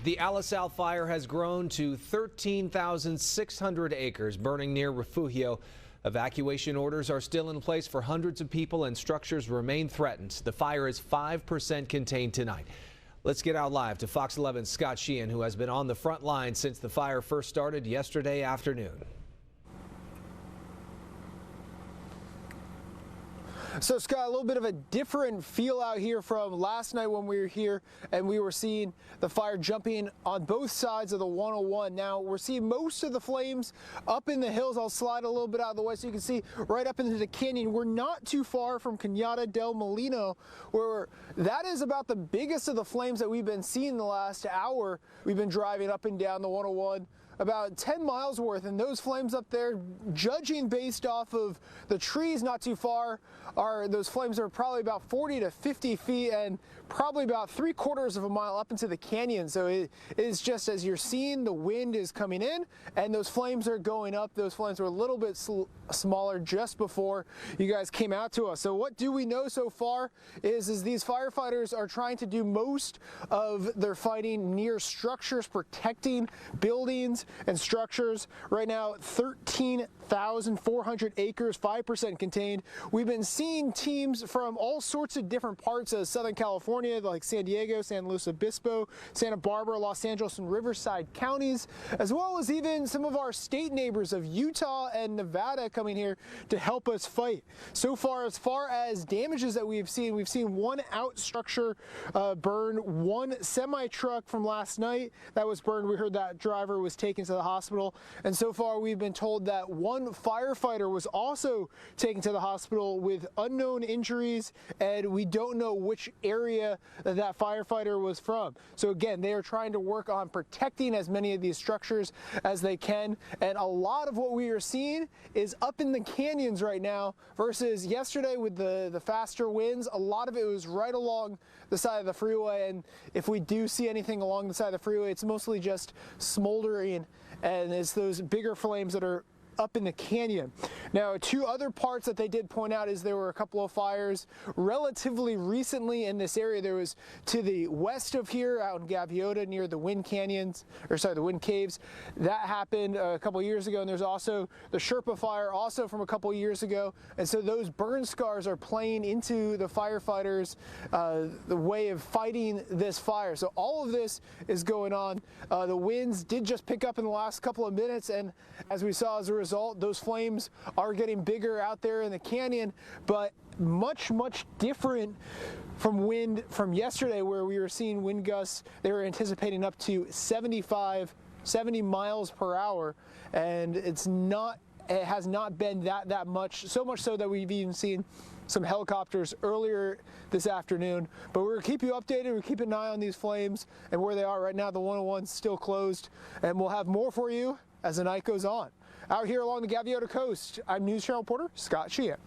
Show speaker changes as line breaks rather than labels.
The Alisal Fire has grown to 13,600 acres, burning near Refugio. Evacuation orders are still in place for hundreds of people and structures remain threatened. The fire is 5% contained tonight. Let's get out live to Fox 11's Scott Sheehan, who has been on the front line since the fire first started yesterday afternoon.
So Scott, a little bit of a different feel out here from last night when we were here and we were seeing the fire jumping on both sides of the 101. Now we're seeing most of the flames up in the hills. I'll slide a little bit out of the way so you can see right up into the canyon. We're not too far from Cañada del Molino, where that is about the biggest of the flames that we've been seeing the last hour. We've been driving up and down the 101. About 10 miles worth, and those flames up there, judging based off of the trees not too far, those flames are probably about 40 to 50 feet and probably about 3/4 of a mile up into the canyon. So it is just as you're seeing, the wind is coming in and those flames are going up. Those flames were a little bit smaller just before you guys came out to us. So what do we know so far is these firefighters are trying to do most of their fighting near structures, protecting buildings and structures. Right now, 13,400 acres, 5% contained. We've been seeing teams from all sorts of different parts of Southern California, like San Diego, San Luis Obispo, Santa Barbara, Los Angeles, and Riverside counties, as well as even some of our state neighbors of Utah and Nevada coming here to help us fight. So far as damages that we've seen one out structure burn, one semi-truck from last night that was burned. We heard that driver was taken to the hospital, and so far we've been told that one firefighter was also taken to the hospital with unknown injuries, and we don't know which area that firefighter was from. So again, they are trying to work on protecting as many of these structures as they can, and a lot of what we are seeing is up in the canyons right now versus yesterday with the faster winds. A lot of it was right along the side of the freeway, and if we do see anything along the side of the freeway, it's mostly just smoldering, and it's those bigger flames that are up in the canyon. Now, two other parts that they did point out is there were a couple of fires relatively recently in this area. There was to the west of here out in Gaviota near the Wind Canyons, or sorry, the Wind Caves. That happened a couple of years ago, and there's also the Sherpa fire also from a couple of years ago. And so those burn scars are playing into the firefighters, the way of fighting this fire. So all of this is going on. The winds did just pick up in the last couple of minutes, and as we saw as a result, those flames are getting bigger out there in the canyon, but much different from wind from yesterday, where we were seeing wind gusts. They were anticipating up to 70 miles per hour, and it has not been that much, so much so that we've even seen some helicopters earlier this afternoon. But we're going to keep you updated. We're keeping an eye on these flames and where they are right now. The 101's still closed, and we'll have more for you as the night goes on. Out here along the Gaviota Coast, I'm News Channel reporter Scott Sheehan.